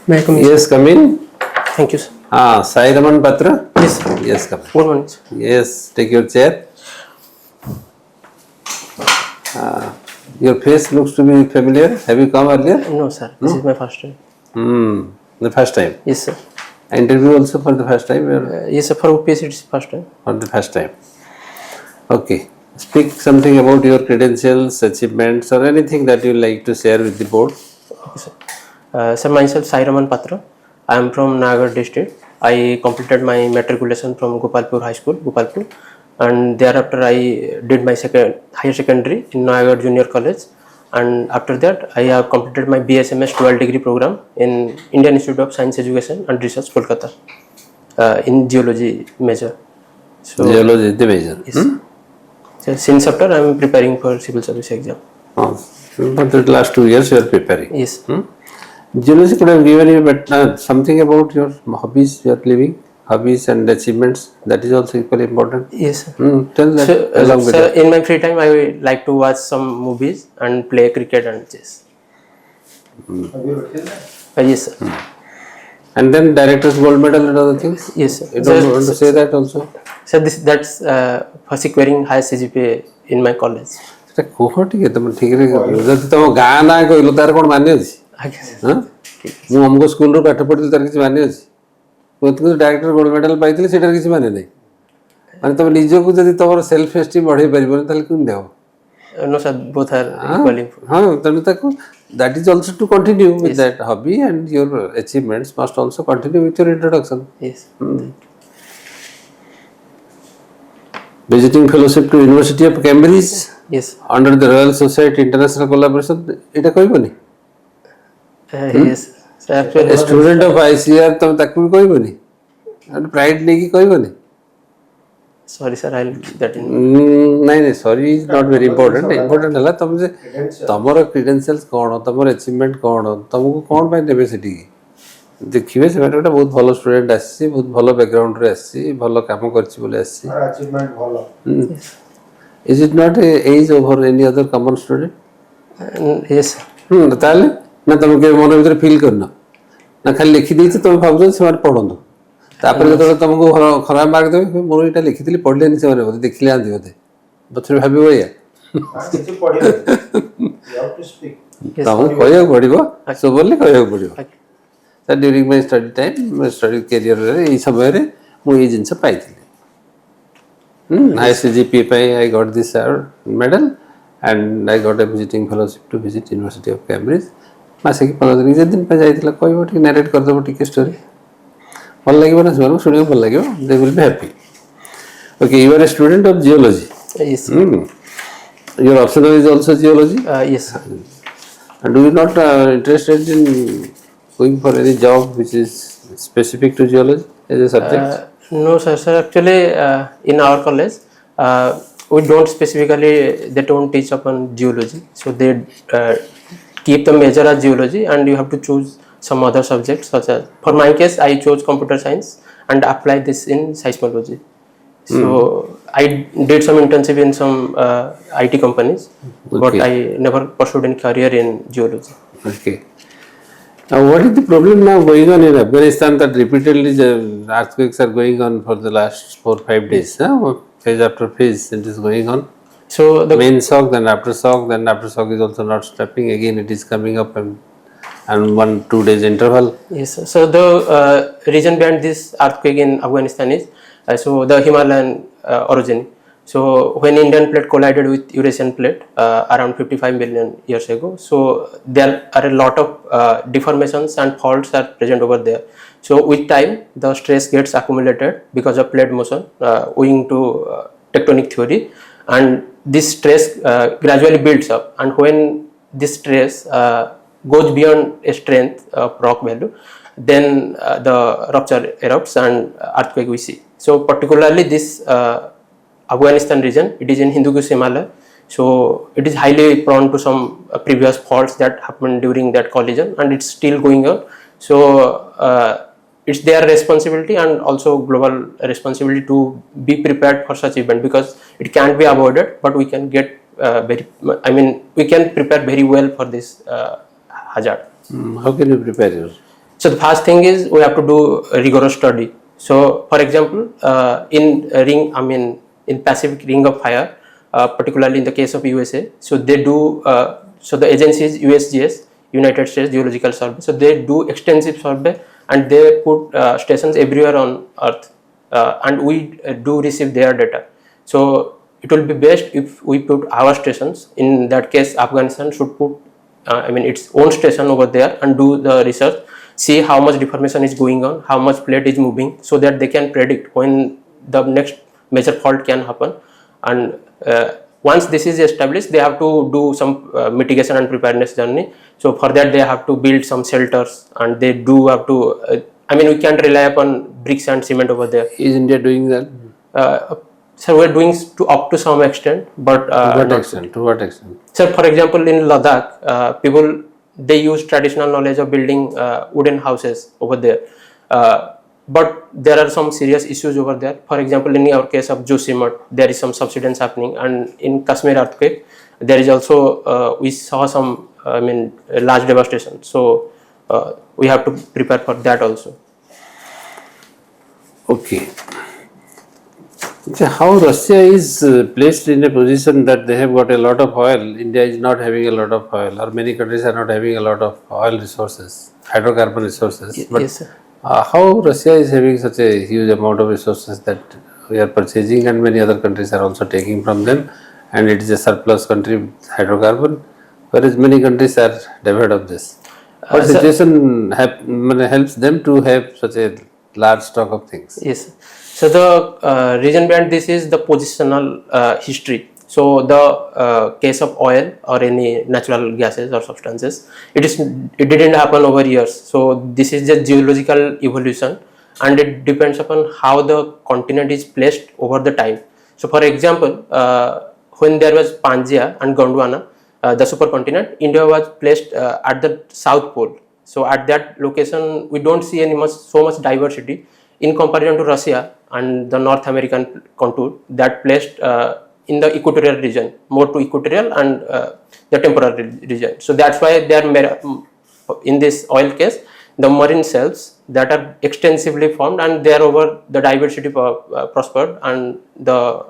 May I come in? Yes, come in. Thank you, sir. Sai RAMAN PATRA. Yes, sir. Yes, come. Good morning, sir. Yes, take your chair. Your face looks to be familiar. Have you come earlier? No, sir. This is my first time. The first time. Yes, sir. Interview also for the first time. Or Yes, sir. For OPSC, it's first time. for the first time. Okay. Speak something about your credentials, achievements, or anything that you like to share with the board. Okay, sir. Sir, myself, Sai RAMAN PATRA. I am from Nagar district. I completed my matriculation from Gopalpur High School, Gopalpur, and thereafter I did my higher secondary in Nagar Junior College, and after that I have completed my BSMS dual degree program in Indian Institute of Science Education and Research, Kolkata, in Geology major. So, Geology, the major. yes. So since after I am preparing for civil service exam. For the last 2 years you are preparing. Yes. Geology could have given you but something about your hobbies, your living, hobbies and achievements. That is also equally important. Yes, sir. Tell that So, along with sir, that. in my free time, I like to watch some movies and play cricket and chess. Yes, sir. And then director's gold medal and other things. Yes, sir. You don't want to say that also? So that's for securing high CGPA in my college. ସେଟା କୁହ ଟିକେ ତମେ ଠିକରେ ଯଦି ତମ ଗାଁ ନାଁ କହିଲ ତାର କ'ଣ ମାନେ ଅଛି? ମୁଁ ଅମୁକ ସ୍କୁଲରୁ ପାଠ ପଢିଥିଲି ତାର କିଛି ମାନେ ଅଛି? ପ୍ରଥମେ ଡାଇରେକ୍ଟର ଗୋଲ୍ଡ ମେଡାଲ ପାଇଥିଲେ ସେଟାର କିଛି ମାନେ ନାହିଁ। ମାନେ ତମେ ନିଜକୁ ଯଦି ତମର ସେଲ୍ଫ ଏଷ୍ଟିମ୍ ବଢେଇ ପାରିବନି ତାହେଲେ କେମିତି ହେବ? No, sir. Both are equally important. ହଁ ତେଣୁ ତାକୁ that is also to continue with that hobby and your achievements must also continue with your introduction. Yes. Visiting fellowship to University of Cambridge Yes. under the Royal Society International Collaboration এটা কইবনি? Yes. So actually, A student of ICR ତମେ ତାକୁ ବି କହିବନି? Pride ନେଇକି କହିବନି? sorry, sir. I'll keep that in. ନାଇଁ ନାଇଁ sorry is not very important important ହେଲା ତମେ ଯେ ତମର କ୍ରିଡେନ୍ସିଆଲ୍ସ କ'ଣ ତମର ଆଚିଭମେଣ୍ଟ କ'ଣ ତମକୁ କ'ଣ ପାଇଁ ନେବେ ସେଠିକି ଦେଖିବେ ସେମାନେ ଗୋଟେ ବହୁତ ଭଲ ଷ୍ଟୁଡେଣ୍ଟ ଆସିଛି ବହୁତ ଭଲ ବ୍ୟାକଗ୍ରାଉଣ୍ଡରେ ଆସିଛି ଭଲ କାମ କରିଛି ବୋଲି ଆସିଛି is it not as over any other common student? Yes. ତାହେଲେ ନା ତମେ କେବେ ମନ ଭିତରେ ଫିଲ୍ କରିନ ନା ଖାଲି ଲେଖିଦେଇଛ ତମେ ଭାବୁଛ ସେମାନେ ପଢ଼ନ୍ତୁ ତାପରେ ଯେତେବେଳେ ତମକୁ ଖରାପ ମାର୍କ ଦେବେ ମୋର ଏଇଟା ଲେଖିଥିଲି ପଢ଼ିଲେନି ସେମାନେ ବୋଧେ ଦେଖିଲେ ଆନ୍ତି ବୋଧେ ପଛରେ ଭାବିବ ଏଇଆ ତମକୁ କହିବାକୁ ପଡ଼ିବ ସବୁ ବୋଲି କହିବାକୁ ପଡ଼ିବ sir during my study time study କ୍ୟାରିୟରରେ ଏଇ ସମୟରେ ମୁଁ ଏଇ ଜିନିଷ ପାଇଥିଲି ହାଇ CGPA ପାଇଁ I got this medal and I got a visiting fellowship to visit university of Cambridge ମାସେ କି 15 ଦିନ ଯେତେ ଦିନ ପାଇଁ ଯାଇଥିଲା କହିବ ଟିକେ ନାରେଟ୍ କରିଦେବ ଟିକେ ଷ୍ଟୋରି ଭଲ ଲାଗିବ ନା ସେମାନଙ୍କୁ ଶୁଣିବାକୁ ଭଲ ଲାଗିବ they will be happy okay you are a student of geology Yes. Your optional is also geology Yes, sir. and do you not interested in going for any job which is specific to geology as a subject? No, sir. Sir, actually, in our college, we don't specifically, they don't teach upon geology. So they keep the major as geology and you have to choose some other subjects such as, for my case, I chose computer science and applied this in seismology. So I did some internship in some IT companies, but I never pursued any career in geology. Okay. Now, what is the problem now going on in Afghanistan that repeatedly the earthquakes are going on for the last 4-5 days? Phase after phase it is going on. So the Main shock, then aftershock is also not stopping. Again, it is coming up and 1-2 days interval. yes, sir. So the reason behind this earthquake in Afghanistan is so the Himalayan origin. So when Indian plate collided with Eurasian plate around 55 million years ago, so there are a lot of deformations and faults are present over there. So with time, the stress gets accumulated because of plate motion owing to tectonic theory, and this stress gradually builds up. And when this stress goes beyond a strength of rock value, then the rupture erupts and earthquake we see. So particularly this Afghanistan region, it is in Hindu Kush Himalaya, so it is highly prone to some previous faults that happened during that collision, and it's still going on. So it's their responsibility and also global responsibility to be prepared for such event, because it can't be avoided, but we can get we can prepare very well for this hazard. How can you prepare yourself? So the first thing is we have to do a rigorous study. So for example, in Pacific Ring of Fire, particularly in the case of USA, so they do. So the agency is USGS, United States Geological Survey. So they do extensive survey and they put stations everywhere on Earth, and we do receive their data. So it will be best if we put our stations. In that case, Afghanistan should put its own station over there and do the research, see how much deformation is going on, how much plate is moving, so that they can predict when the next major fault can happen. And once this is established, they have to do some mitigation and preparedness journey. So for that they have to build some shelters, and they do have to we can't rely upon bricks and cement over there. Is India doing that? So we're doing up to some extent, but To what extent? So for example, in Ladakh, people, they use traditional knowledge of building wooden houses over there, but there are some serious issues over there. For example, in our case of Josimat, there is some subsidence happening, and in Kashmir earthquake, there is also we saw some large devastation. So we have to prepare for that also. Okay. So how Russia is placed in a position that they have got a lot of oil, India is not having a lot of oil, or many countries are not having a lot of oil resources, hydrocarbon resources. But Yes, sir. How Russia is having such a huge amount of resources that we are purchasing, and many other countries are also taking from them, and it is a surplus country with hydrocarbon, whereas many countries are devoid of this. What situation helps them to have such a large stock of things? Yes. So the reason behind this is the positional history. So the case of oil or any natural gases or substances, it didn't happen over years. So this is the geological evolution, and it depends upon how the continent is placed over the time. So for example, when there was Pangaea and Gondwana, the supercontinent, India was placed at the South Pole. So at that location, we don't see so much diversity in comparison to Russia and the North American contour that placed in the equatorial region, more to equatorial and the temporal region. So that's why they are, in this oil case, the marine shelves that are extensively formed, and thereover the diversity prospered, and the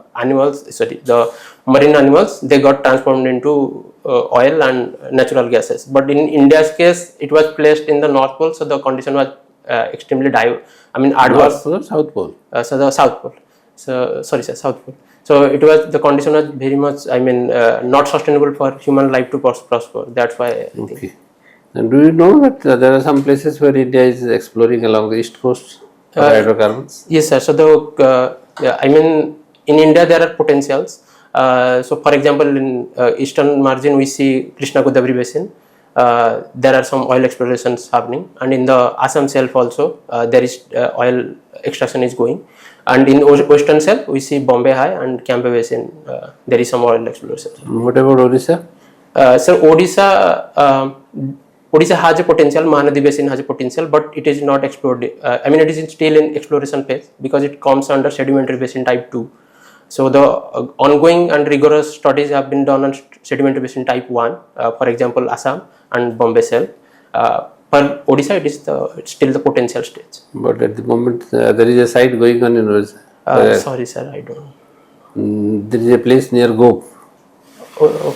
marine animals, they got transformed into oil and natural gases. But in India's case, it was placed in the North Pole, so the condition was extremely adverse. North Pole or South Pole? So the South Pole. So sorry, sir, South Pole. So the condition was very much, not sustainable for human life to prosper. That's why. Okay. And do you know that there are some places where India is exploring along the east coast of hydrocarbons? Yes, sir. So in India there are potentials. So for example, in eastern margin we see Krishna Godavari basin. There are some oil explorations happening, and in the Assam shelf also there is oil extraction is going, and in western shelf we see Bombay High and Campe basin, there is some oil exploration. What about Odisha? So Odisha has a potential, Mahanadi basin has a potential, but it is not explored. It is still in exploration phase because it comes under sedimentary basin type 2. So the ongoing and rigorous studies have been done on sedimentary basin type 1, for example Assam and Bombay shelf. For Odisha, it's still the potential stage. But at the moment there is a site going on in Odisha. Sorry sir, I don't. There is a place near Gope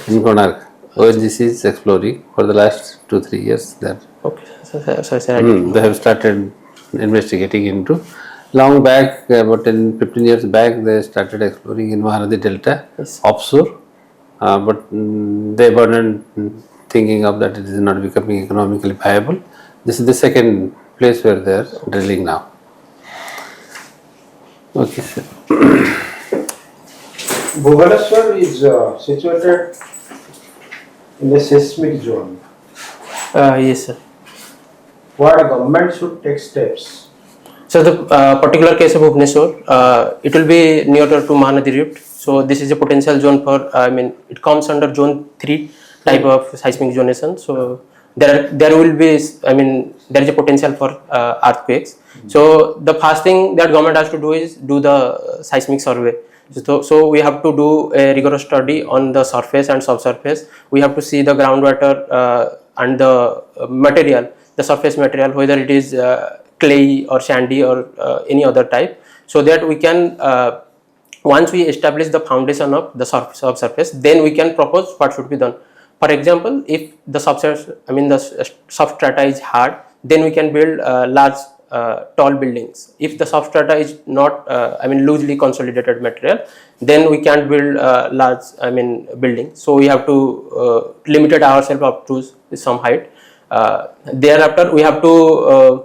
in Konark. ONGC is exploring for the last 2-3 years there. Okay, sorry sir, I don't. They have started investigating into. Long back, about 10-15 years back, they started exploring in Mahanadi Delta, Yes. offshore, but they abandoned thinking of that it is not becoming economically viable. This is the second place where they are drilling now. Okay, sir. Bhubaneswar is situated in the seismic zone. Yes sir. What government should take steps? So the particular case of Bhubaneswar, it will be nearer to Mahanadi Rift. So this is a potential zone for, it comes under zone 3 type of seismic zonation. So there will be, there is a potential for earthquakes. So the first thing that government has to do is do the seismic survey. So we have to do a rigorous study on the surface and subsurface. We have to see the groundwater and the material. the surface material, whether it is clay or sandy or any other type, so that we can once we establish the foundation of the subsurface, then we can propose what should be done. For example, if the subsurface, I mean the substrata is hard, then we can build large tall buildings. If the substrata is not I mean loosely consolidated material, then we can't build large I mean building. So we have to limit ourselves up to some height. Thereafter we have to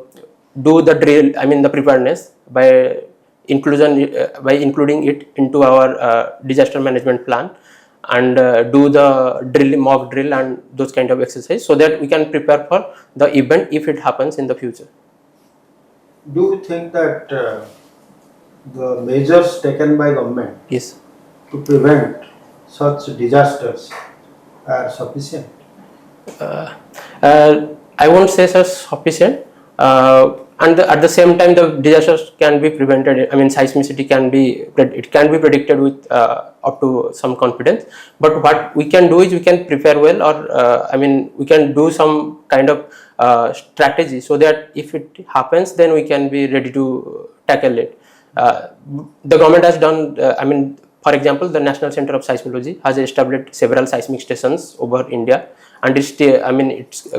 do the drill, I mean the preparedness by including it into our disaster management plan, and do the mock drill and those kind of exercise, so that we can prepare for the event if it happens in the future. Do you think that the measures taken by government Yes. to prevent such disasters are sufficient? I won't say such sufficient, and at the same time the disasters can be prevented. I mean seismicity can be predicted with up to some confidence, but what we can do is we can prepare well, or I mean we can do some kind of strategy, so that if it happens then we can be ready to tackle it. The government has done I mean, for example, the National Center of Seismology has established several seismic stations over India, and it's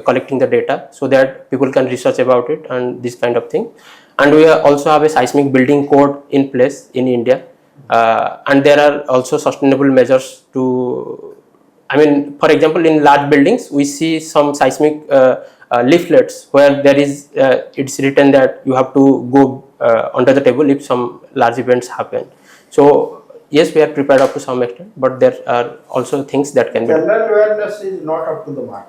collecting the data so that people can research about it and this kind of thing. And we also have a seismic building code in place in India, and there are also sustainable measures to, I mean, for example, in large buildings we see some seismic leaflets where there is it's written that you have to go under the table if some large events happen. So yes, we are prepared up to some extent, but there are also things that can be done. General awareness is not up to the mark.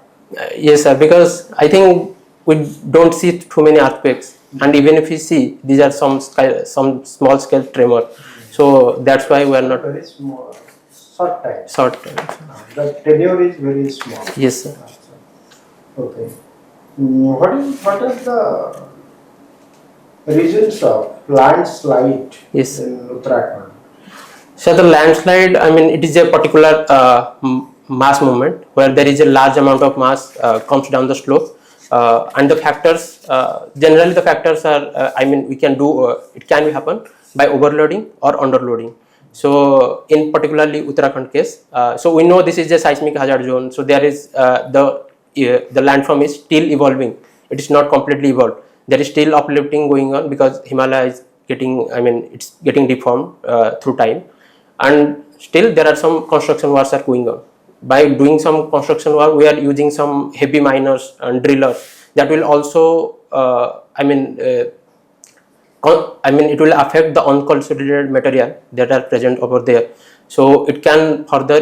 Yes, sir, because I think we don't see too many earthquakes, and even if we see, these are some small scale tremor. So that's why we are not Very small, short time. short. The tenure is very small. Yes, sir. Okay. What is the reasons of landslide Yes. in Uttarakhand? So the landslide, I mean, it is a particular mass movement where there is a large amount of mass comes down the slope, and the factors, generally the factors are, I mean, we can do, it can happen by overloading or underloading. So in particularly Uttarakhand case, so we know this is a seismic hazard zone. So there is the landform is still evolving. It is not completely evolved. There is still uplifting going on because Himalaya is getting, I mean, it's getting deformed through time. And still there are some construction works are going on. By doing some construction work, we are using some heavy miners and drillers that will also it will affect the unconsolidated material that are present over there. So it can further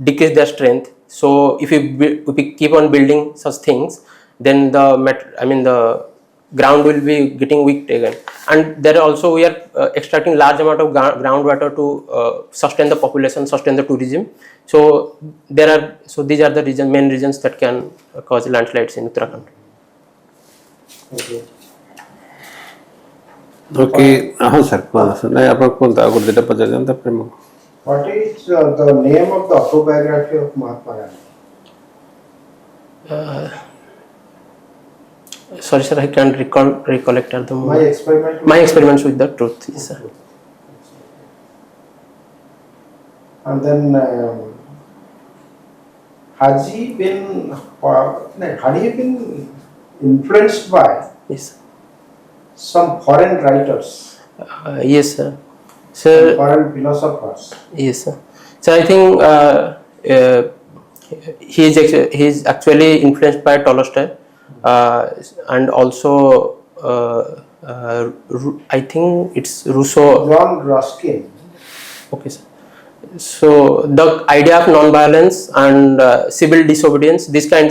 decrease their strength. So if we keep on building such things, then the ground will be getting weak again. And there also we are extracting large amount of groundwater to sustain the population, sustain the tourism. So these are the main reasons that can cause landslides in Uttarakhand. Okay. Okay हाँ sir नहीं आप कौन था अगर data पता जानता प्रेम What is the name of the autobiography of Mahatma Gandhi? Sorry, sir, I can't recollect at the moment. My experiments with the truth, yes, sir. And then had he been influenced by Yes, some foreign writers, yes, sir. So foreign philosophers? yes, sir. So I think he is actually influenced by Tolstoy, and also I think it's Rousseau. John Ruskin. Okay, sir. So the idea of non-violence and civil disobedience, these kind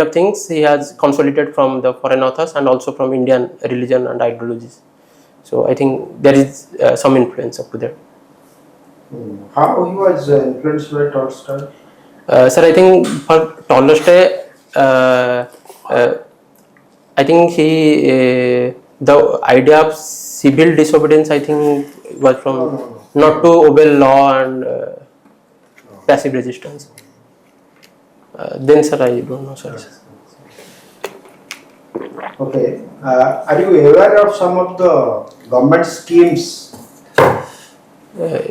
of things he has consolidated from the foreign authors and also from Indian religion and ideologies. So I think there is some influence up to that. How he was influenced by Tolstoy? Sir, I think for Tolstoy, I think the idea of civil disobedience, I think, was from not to obey law and passive resistance. Then, sir, I don't know, sir. Okay. Are you aware of some of the government schemes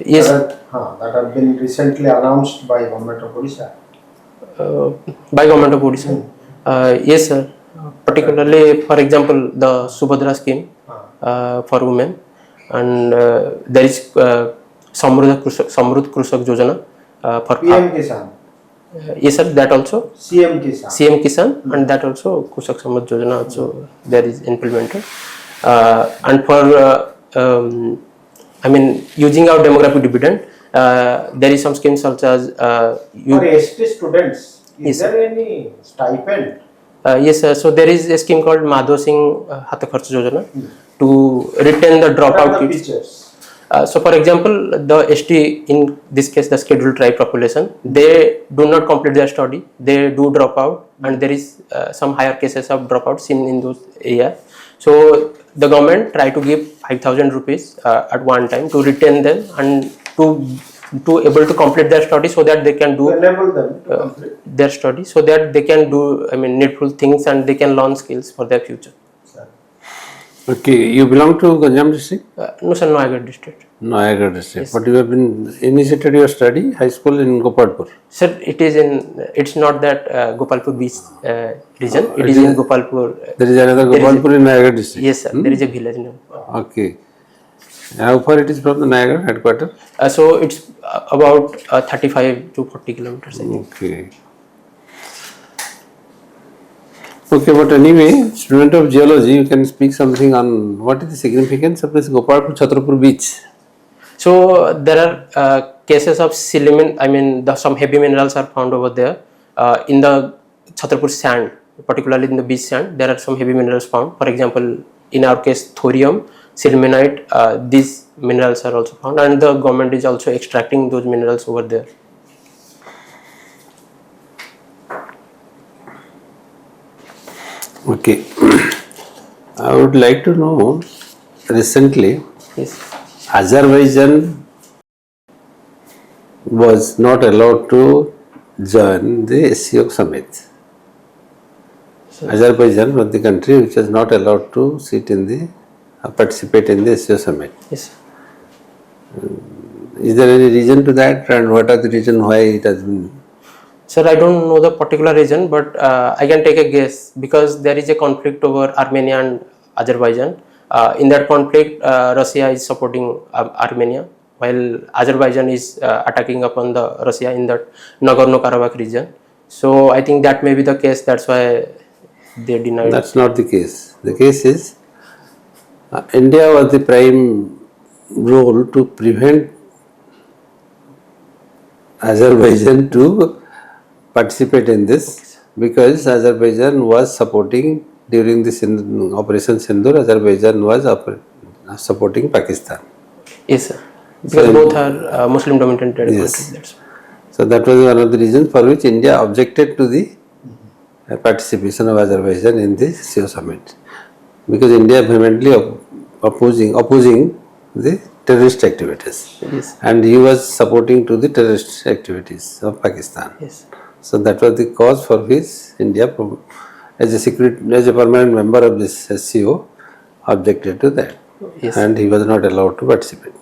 Yes. that have been recently announced by Government of Odisha? By Government of Odisha. Yes, sir. Particularly, for example, the Subhadra scheme for women, and there is Samruddh Krushak Yojana for PM Kisan, yes, sir. That also CM Kisan. CM Kisan, and that also Krushak Samruddh Yojana also there is implemented, and for I mean, using our demographic dividend, there is some schemes such as For ST students, is Yes, there any stipend? yes, sir. So there is a scheme called Madhav Singh Hata Kharch Yojana to retain the What dropout are the kids. features? So for example, the ST, in this case the scheduled tribe population, they do not complete their study, they do drop out, and there is some higher cases of dropouts in those areas. So the government try to give 5,000 rupees at one time to retain them and to able to complete their study, so that they can do To enable them to complete. their study, so that they can do, I mean, needful things, and they can learn skills for their future. Okay, you belong to Ganjam district? No, sir, Noagar district. Noagar district. But you have been initiated your study, high school in Gopalpur. Sir, it is in, it's not that Gopalpur beach region, it is in Gopalpur. There is another Gopalpur in Noagar district. Yes, sir, there is a village in Okay. How far it is from the Niagara headquarters? so it's about 35 to 40 kilometers, I think. Okay. Okay, but anyway, student of geology, you can speak something on what is the significance of this Gopalpur Chhatrapur beach. So there are cases of siliment, I mean, some heavy minerals are found over there in the Chhatrapur sand, particularly in the beach sand. There are some heavy minerals found. For example, in our case, thorium, sillimanite, these minerals are also found, and the government is also extracting those minerals over there. Okay. I would like to know, recently, Yes. Azerbaijan was not allowed to join the SCO summit. Azerbaijan was the country which was not allowed to sit in the participate in the SCO summit. Yes. Is there any reason to that, and what are the reason why it has been? Sir, I don't know the particular reason, but I can take a guess, because there is a conflict over Armenia and Azerbaijan. In that conflict, Russia is supporting Armenia, while Azerbaijan is attacking upon the Russia in that Nagorno-Karabakh region. So I think that may be the case. That's why they denied. That's not the case. The case is India was the prime role to prevent Azerbaijan to participate in this, because Azerbaijan was supporting during this Operation Sindoor. Azerbaijan was supporting Pakistan. Yes, sir. Because both are Muslim dominated countries. That's why. So that was one of the reasons for which India objected to the participation of Azerbaijan in the SCO summit, because India vehemently opposing the terrorist activities, Yes. and he was supporting to the terrorist activities of Pakistan. Yes. So that was the cause for which India, as a permanent member of this SCO, objected to that, Yes. and he was not allowed to participate.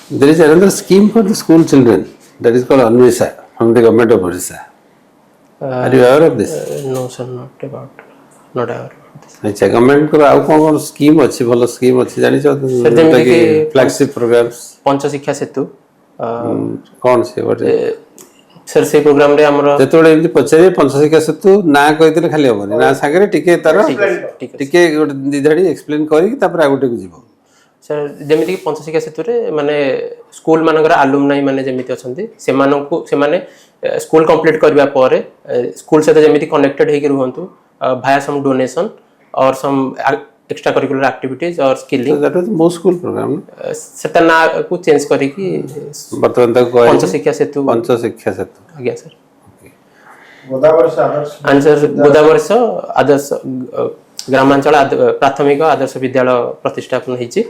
There is another scheme for the school children that is called Anvesha from the government of Odisha. Are you aware of this? No, sir, not aware of this. अच्छा, government को आउ कौन कौन scheme अच्छी भलो scheme अच्छी जानी चाहते हैं कि फ्लैगशिप प्रोग्राम्स पंचशिक्षा सेतु कौन से बटे सर से प्रोग्राम रे हमरो जेतोळे एमती पछरे पंचशिक्षा सेतु ना कहितले खाली होबनी ना सागरे टिके तार टिके गोटे दिधाडी एक्सप्लेन करी तापर आगुटे को जीवो सर जेमिति कि पंचशिक्षा सेतु रे माने स्कूल मानकर अलुमनाई माने जेमिति अछंती से माने स्कूल कंप्लीट करबा परे स्कूल से जेमिति कनेक्टेड हे कि रहंतु via some donation or some extra curricular activities or skilling. So that was most school program. सेता ना को चेंज करी कि वर्तमान तक पंचशिक्षा सेतु आज्ञा सर गोदावरी आदर्श आंसर गोदावरी आदर्श ग्रामांचल प्राथमिक आदर्श विद्यालय प्रतिष्ठापन होती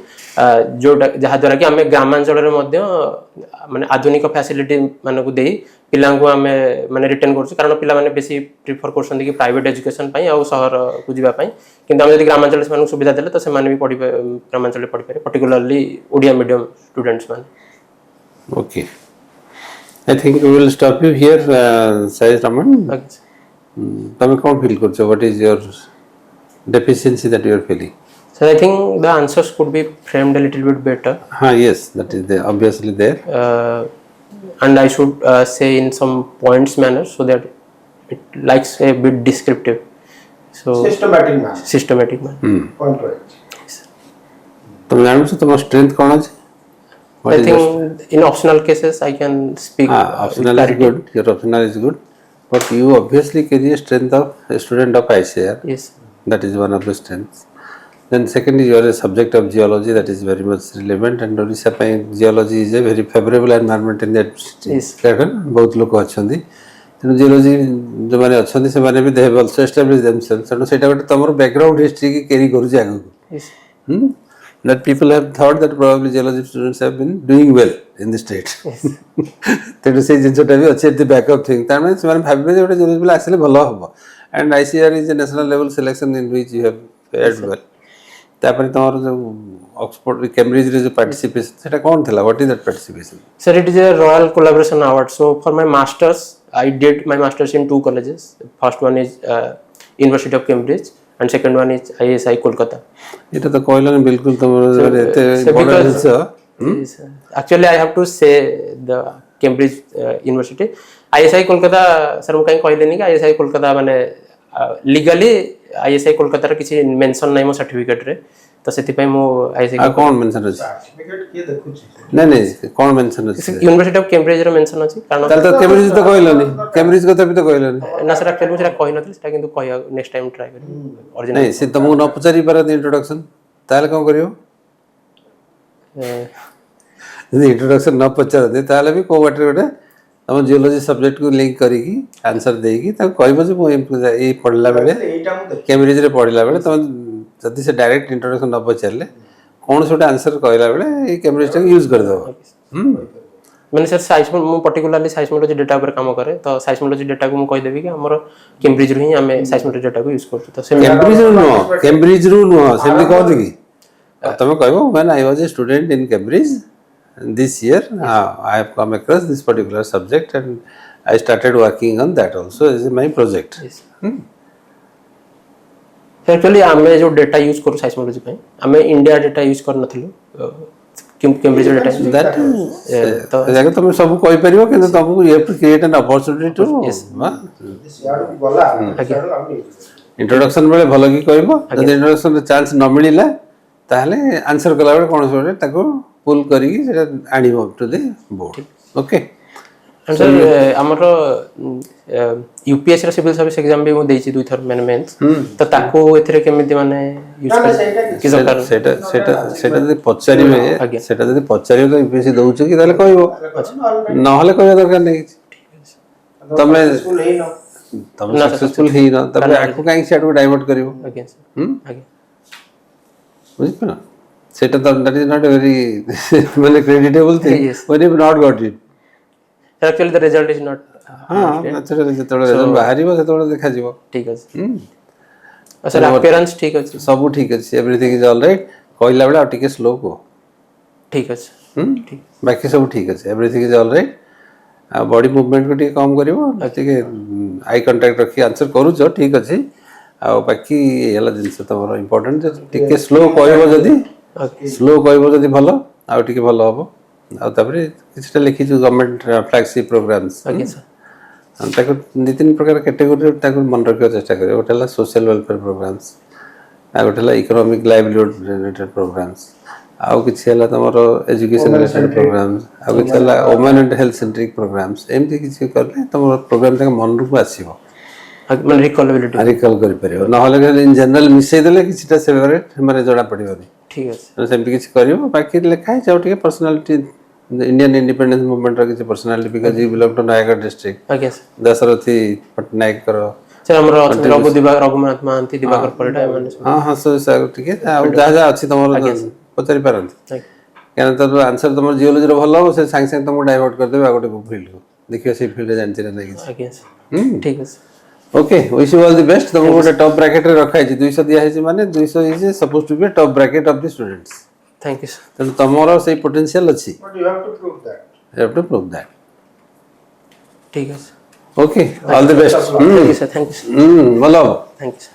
जो जहाद्वारा कि आम ग्रामांचल माने आधुनिक फैसिलिटी मानक दे पिला आम माने रिटेन कर कारण पिला माने बेसी प्रिफर कर प्राइवेट एजुकेशन आउ सहर को जावाई किंतु आम जब ग्रामांचल से सुविधा देले तो से भी पढ़ी ग्रामांचल पढ़ी पारे पर्टिकुलरली ओडिया मीडियम स्टूडेंट्स माने okay I think we will stop you here Sai Raman तुम कौन फील कर what is your deficiency that you are feeling? So I think the answers could be framed a little bit better. Yes, that is there, obviously there. And I should say in some points manner so that it likes a bit descriptive. So systematic manner. Point right. तुम जानते हो तुम्हारा strength कौन है? I think in optional cases I can speak. Optional is good. Your optional is good, but you obviously carry a strength of a student of ICR. Yes. That is one of the strengths. Then secondly, you are a subject of geology that is very much relevant, and Odisha geology is a very favorable environment in that. Yes. बहुत लोग अच्छी तेणु geology जो मैंने अच्छे से मैंने भी दे have also established themselves तेणु सेटा गोटे तुम बैकग्राउंड हिस्ट्री की कैरी करूँ आगू that people have thought that probably geology students have been doing well in the state तेणु से जिनसटा भी अच्छे the backup thing तार मैंने से मैंने भाभी में जो जियोलॉजी वाला आसले भला होगा and ICR is a national level selection in which you have fared well. तापर तुम्हारा जो ऑक्सफोर्ड कैम्ब्रिज रे जो पार्टिसिपेशन सेटा कौन थिला what is that participation sir it is a royal collaboration award so for my masters I did my masters in 2 colleges first one is university of Cambridge and second one is ISI Kolkata एटा तो कहलन बिल्कुल तुम एते बड़ा हिस्सा actually I have to से the Cambridge university ISI Kolkata sir मु कहीं कहलेनी कि ISI कोलकाता माने लीगली ISI कोलकाता रे किसी मेंशन नै मो सर्टिफिकेट रे तो सेति पय मो ISI कौन मेंशन अछि सर्टिफिकेट के देखु छी नहीं कौन मेंशन अछि यूनिवर्सिटी ऑफ कैम्ब्रिज रे मेंशन अछि कारण ताल तो कैम्ब्रिज तो कहलेनी कैम्ब्रिज को भी तो कहलेनी ना सर एक्चुअली मुझे कहि नथि सेटा किंतु कहि नेक्स्ट टाइम ट्राई करी ओरिजिनल नहीं से तुमको न पचारी पर इंट्रोडक्शन ताल कोन करियो यदि इंट्रोडक्शन न पचार दे ताले भी को बाटे गोटे तुम जियोलॉजी सब्जेक्ट को लिंक करिकी आंसर देकी ताको कहबो जे मो ए पढला बेले कैम्ब्रिज रे पढला बेले तुम जदी से डायरेक्ट इंट्रोडक्शन न पचारले कौन सोटे आंसर कहला बेले ए कैम्ब्रिज टा यूज कर दो मैंने सर साइस्मोलॉजी पर्टिकुलरली साइस्मोलॉजी डेटा पर काम करे तो साइस्मोलॉजी डेटा को मु कहि देबी कि हमर कैम्ब्रिज रू ही हमें साइस्मोलॉजी डेटा को यूज करतो तो से कैम्ब्रिज रू नो सेमती कह देकी तुम कहबो when I was a student in Cambridge this year I have come across this particular subject and I started working on that also as my project. Yes. Actually आमे जो डेटा यूज करू साइस्मोलॉजी पे आमे India data use कर नथिलु Cambridge data that तो जाके तुम सब कहि परिबो कि तुमको you have to create an opportunity to introduction बेले भलो की कहबो जदि इंट्रोडक्शन चांस न मिलिला ताहले आंसर कला बेले कोन सोटे ताको पुल करिकी सेटा आनिबो to the board okay sir हमर यूपीएससी सिविल सर्विस एग्जाम भी मु देछि दुई थर मैंने मेंस तो ताको एथरे केमिति माने यूज कर कि सरकार सेटा जदि पचारिबे सेटा जदि पचारिबे तो यूपीएससी दउछ कि ताले कहबो न हले कहबा दरकार नै तमे तमे सक्सेसफुल ही न तबे आको काई सेट को डाइवर्ट करिवो आगे आगे बुझिप ना सेटा तो that is not a very माने creditable thing when you not got it actually the result is not हां नेचुरली जेतोले रिजल्ट बाहरिबो सेतोले देखा जिवो ठीक अछि सर अपीयरेंस ठीक अछि सब ठीक अछि एवरीथिंग इज ऑलराइट कहला बेला टिके स्लो को ठीक अछि ठीक बाकी सब ठीक अछि everything is alright body movement को टिके कम करिवो टिके आई कांटेक्ट रखी आंसर करू जो ठीक अछि आ बाकी एला जिंस तमरो इंपोर्टेंट टिके स्लो कहबो जदी स्लो कहबो जदी भलो आ टिके भलो हबो आ तबरे किछटा लिखि जो government flagship programmes okay sir ताको नी तीन प्रकार कैटेगरी ताको मन रखियो चेष्टा करियो गोटेला सोशल वेलफेयर प्रोग्राम्स आ गोटेला इकोनॉमिक लाइवलीहुड रिलेटेड प्रोग्राम्स आ किछि हला तमरो एजुकेशन रिलेटेड प्रोग्राम्स आ किछि हला women and health centric programmes एमती किछि करले तमरो प्रोग्राम ताको मन रुप आसीबो माने रिकॉलेबिलिटी रिकॉल करि परियो न हले इन जनरल मिसै देले किछटा फेवरेट माने जडा पडिबो ठीक अछि सेमती किछि करियो बाकी लेखा जाउ टिके पर्सनालिटी इंडियन इंडिपेंडेंस मूवमेंट रा किछि personality because you belong to Nayagarh district okay Dasarathi Pattanaik करो सर हमर अछन रघुनाथ महांती दिवाकर परिडा एमाने सब हाँ हाँ सो सर ठीक है आ जहाँ जहाँ अच्छी तुम पचारि पारती क्या तो आंसर तुम जियोलॉजी रो भल से सांगे सांगे तुमको डाइवर्ट कर देबे आ गोटे फील्ड को देखियो से फील्ड जानछि ना नहीं आज्ञा सर ठीक है sir okay wish you all the best तुमको गोटे टॉप ब्रैकेट रे रखा है 200 दिया है माने 200 is suppose to be top bracket of the students thank you sir तो तमरो से पोटेंशियल अछि But you have to prove that. You have to prove that ठीक है sir okay all the best thank you sir बोलो thank you sir